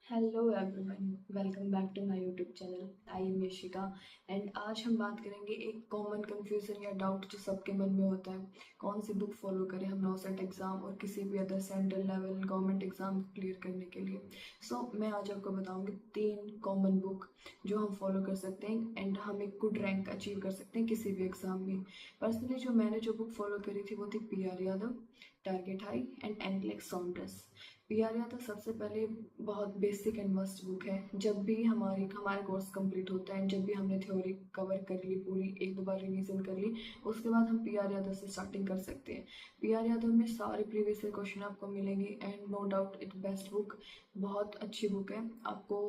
Hello everyone, welcome back to my YouTube channel. I am Yashika and आज हम बात करेंगे एक कॉमन कंफ्यूजन या डाउट जो सबके मन में होता है। कौन सी बुक फॉलो करें हम नॉसेट एग्ज़ाम और किसी भी other central level government exam clear करने के लिए। मैं आज आपको बताऊंगी 3 कॉमन बुक जो हम फॉलो कर सकते हैं एंड हम एक गुड रैंक अचीव कर सकते हैं किसी भी एग्ज़ाम में। पर्सनली मैंने जो बुक फॉलो करी थी वो थी P R Yadav, target high and NCLEX Saunders. P R. Yadav सबसे पहले बहुत बेसिक एंड मस्ट बुक है। जब भी हमारा कोर्स कंप्लीट होता है, जब भी हमने थ्योरी कवर कर ली पूरी, एक दो बार रिवीजन कर ली, उसके बाद हम पी.आर. यादव से स्टार्टिंग कर सकते हैं। पी.आर. यादव में सारे प्रीवियस ईयर क्वेश्चन आपको मिलेंगे and no doubt it best book, बहुत अच्छी बुक है। आपको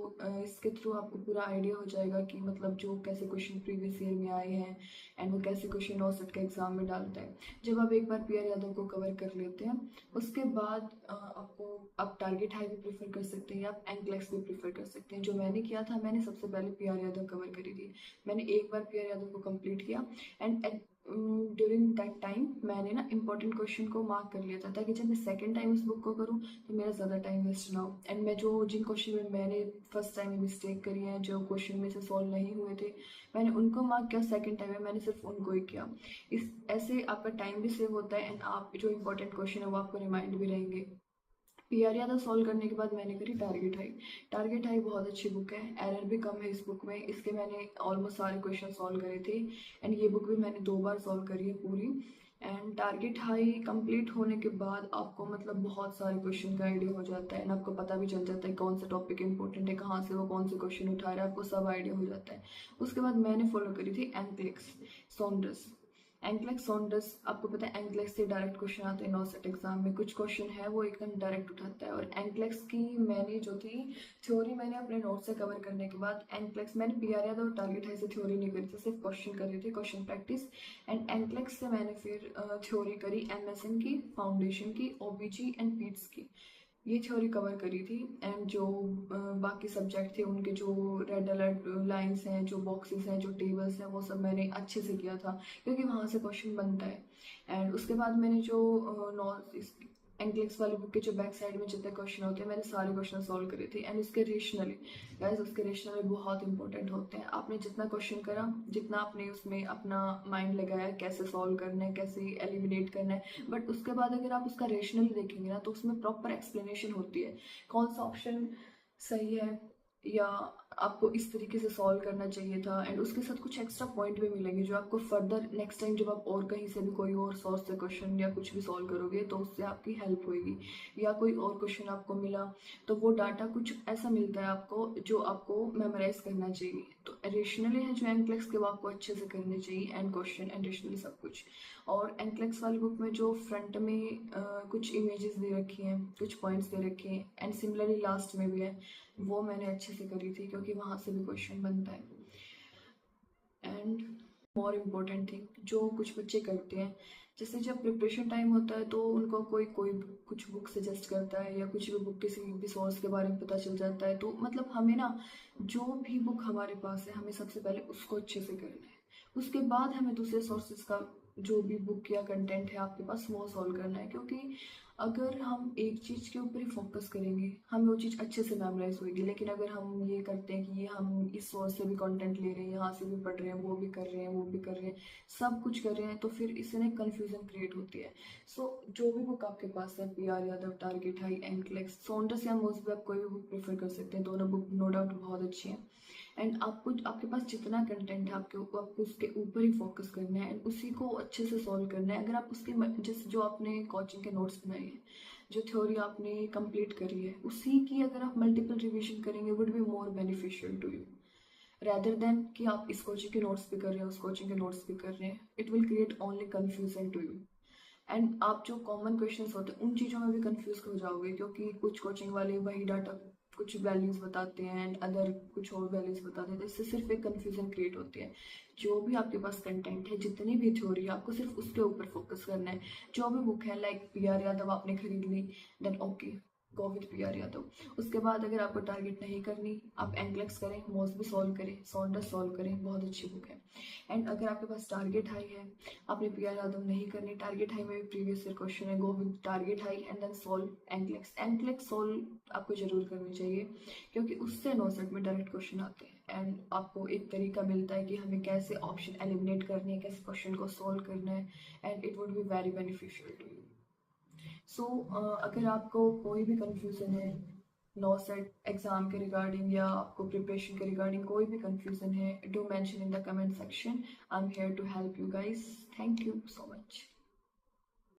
इसके थ्रू आपको पूरा आइडिया हो जाएगा कि मतलब जो कैसे क्वेश्चन प्रीवियस ईयर में आए हैं एंड वो कैसे क्वेश्चन नॉसेट के एग्जाम में डालता है। जब आप एक बार पी.आर. यादव को कवर कर लेते हैं, उसके बाद आप टारगेट हाई भी प्रेफर कर सकते हैं या आप एंक्लेक्स भी प्रेफर कर सकते हैं। जो मैंने किया था, मैंने सबसे पहले पी.आर. यादव कवर करी थी। मैंने एक बार पी.आर. यादव को कंप्लीट किया एंड ड्यूरिंग दैट टाइम मैंने ना इंपॉर्टेंट क्वेश्चन को मार्क कर लिया था, ताकि जब मैं सेकंड टाइम उस बुक को करूँ तो मेरा ज़्यादा टाइम वेस्ट ना हो। एंड मैं जिन क्वेश्चन में मैंने फर्स्ट टाइम में मिस्टेक करी है, जो क्वेश्चन में से सॉल्व नहीं हुए थे, मैंने उनको मार्क किया। सेकंड टाइम में मैंने सिर्फ उनको ही किया। इस ऐसे आपका टाइम भी सेव होता है एंड आप जो इंपॉर्टेंट क्वेश्चन है वो आपको रिमाइंड भी रहेंगे। पी.आर. यादव सॉल्व करने के बाद मैंने करी टारगेट हाई। टारगेट हाई बहुत अच्छी बुक है, एरर भी कम है इस बुक में। इसके मैंने ऑलमोस्ट सारे क्वेश्चन सॉल्व करे थे एंड ये बुक भी मैंने 2 बार सॉल्व करी है पूरी। एंड टारगेट हाई कंप्लीट होने के बाद आपको मतलब बहुत सारे क्वेश्चन का आइडिया हो जाता है एंड आपको पता भी चल जाता है कौन सा टॉपिक इंपॉर्टेंट है, कहाँ से वो कौन से क्वेश्चन उठा रहा है, आपको सब आइडिया हो जाता है। उसके बाद मैंने फॉलो करी थी एंक्लेक्स सॉन्डर्स। एंक्लेक्स सॉन्डर्स, आपको पता है एंक्लेक्स से डायरेक्ट क्वेश्चन आते हैं नॉसेट एग्जाम में। कुछ क्वेश्चन है वो एकदम डायरेक्ट उठाता है। और एंक्लेक्स की मैंने जो थी थ्योरी, मैंने अपने नोट से कवर करने के बाद एंक्लेक्स मैंने पी.आर. यादव और टारगेट हाई से थ्योरी नहीं करी थी, सिर्फ क्वेश्चन करे थे, क्वेश्चन प्रैक्टिस। एंड एंक्लेक्स से मैंने फिर थ्योरी करी एमएसएन की, फाउंडेशन की, ओबीजी एंड पीट्स की। ये थ्योरी कवर करी थी। एंड जो बाकी सब्जेक्ट थे उनके जो रेड अलर्ट लाइंस हैं, जो बॉक्सेस हैं, जो टेबल्स हैं, वो सब मैंने अच्छे से किया था, क्योंकि वहाँ से क्वेश्चन बनता है। एंड उसके बाद मैंने जो एंक्लिक्स वाली बुक के जो बैक साइड में जितने क्वेश्चन होते हैं, मैंने सारे क्वेश्चन सॉल्व करे थे। एंड उसके रेशनली गाइस, उसके रेशनली बहुत इंपॉर्टेंट होते हैं। आपने जितना क्वेश्चन करा, जितना आपने उसमें अपना माइंड लगाया कैसे सॉल्व करना है, कैसे एलिमिनेट करना है, बट उसके बाद अगर आप उसका रेशनली देखेंगे ना, तो उसमें प्रॉपर एक्सप्लेनेशन होती है कौन सा ऑप्शन सही है या आपको इस तरीके से सॉल्व करना चाहिए था। एंड उसके साथ कुछ एक्स्ट्रा पॉइंट भी मिलेंगे जो आपको फर्दर नेक्स्ट टाइम जब आप और कहीं से भी कोई और सोर्स से क्वेश्चन या कुछ भी सॉल्व करोगे तो उससे आपकी हेल्प होगी। या कोई और क्वेश्चन आपको मिला तो वो डाटा कुछ ऐसा मिलता है आपको जो आपको मेमोराइज करना चाहिए। तो रेशनली है जो एनक्लेक्स के, वो आपको अच्छे से करने चाहिए, एंड क्वेश्चन एंड रेशनली सब कुछ। और एनक्लेक्स वाली बुक में जो फ्रंट में कुछ इमेजेस दे रखी हैं, कुछ पॉइंट्स दे रखे हैं, एंड सिमिलरली लास्ट में भी है, वो मैंने अच्छे से करी थी क्योंकि वहाँ से भी क्वेश्चन बनता है। एंड मोर इम्पोर्टेंट थिंग जो कुछ बच्चे करते हैं, जैसे जब प्रिपरेशन टाइम होता है तो उनको कोई कोई कुछ बुक सजेस्ट करता है या कुछ भी बुक किसी भी सोर्स के बारे में पता चल जाता है, तो मतलब हमें ना जो भी बुक हमारे पास है, हमें सबसे पहले उसको अच्छे से करना है। उसके बाद हमें दूसरे सोर्सेज का जो भी बुक या कंटेंट है आपके पास वो सॉल्व करना है। क्योंकि अगर हम एक चीज़ के ऊपर ही फोकस करेंगे, हमें वो चीज़ अच्छे से मेमोराइज होगी। लेकिन अगर हम ये करते हैं कि ये हम इस सोर्स से भी कंटेंट ले रहे हैं, यहाँ से भी पढ़ रहे हैं, वो भी कर रहे हैं, वो भी कर रहे हैं, सब कुछ कर रहे हैं, तो फिर इससे ना कन्फ्यूजन क्रिएट होती है। जो भी बुक आपके पास है, P R. Yadav, target high, NCLEX, Saunders या मोस्टली आप कोई भी बुक प्रेफर कर सकते हैं। दोनों बुक नो डाउट बहुत अच्छी हैं। एंड आपको आपके पास जितना कंटेंट है आपको उसके ऊपर ही फोकस करना है एंड उसी को अच्छे से सॉल्व करना है। अगर आप उसके जिस जो आपने कोचिंग के नोट्स बनाए हैं, जो थ्योरी आपने कंप्लीट करी है, उसी की अगर आप मल्टीपल रिवीजन करेंगे, would be more beneficial to you, rather than कि आप इस कोचिंग के नोट्स भी कर रहे हैं, उस कोचिंग के नोट्स भी कर रहे हैं। It will create only confusion to you. And आप जो कॉमन क्वेश्चंस होते हैं उन चीज़ों में भी कंफ्यूज हो जाओगे, क्योंकि कुछ कोचिंग वाले वही डाटा कुछ वैल्यूज बताते हैं एंड अदर कुछ और वैल्यूज बताते हैं, तो इससे सिर्फ एक कंफ्यूजन क्रिएट होती है। जो भी आपके पास कंटेंट है, जितनी भी थ्योरी है, आपको सिर्फ उसके ऊपर फोकस करना है। जो भी बुक है, लाइक पी.आर. यादव आपने खरीद ली, then okay, go with PR Yadav. उसके बाद अगर आपको टारगेट नहीं करनी, आप एंकलेक्स करें, मॉसबी सॉल्व करें, सॉन्डर्स सॉल्व करें, बहुत अच्छी बुक है। एंड अगर आपके पास टारगेट हाई है, आपने PR यादव नहीं करनी, टारगेट हाई में भी प्रीवियस ईयर क्वेश्चन है, go with target high and then solve NCLEX. NCLEX solve आपको जरूर करनी चाहिए क्योंकि उससे 9 सेट में डायरेक्ट क्वेश्चन आते हैं एंड आपको एक तरीका मिलता है कि हमें कैसे ऑप्शन एलिमिनेट करनी है, कैसे क्वेश्चन को सॉल्व करना है, and it would be very beneficial to you. So अगर आपको कोई भी कंफ्यूजन है नौ सेट एग्जाम के रिगार्डिंग या आपको प्रिपरेशन के रिगार्डिंग कोई भी कंफ्यूजन है, do mention in the comment section. I am here to help you guys. Thank you so much.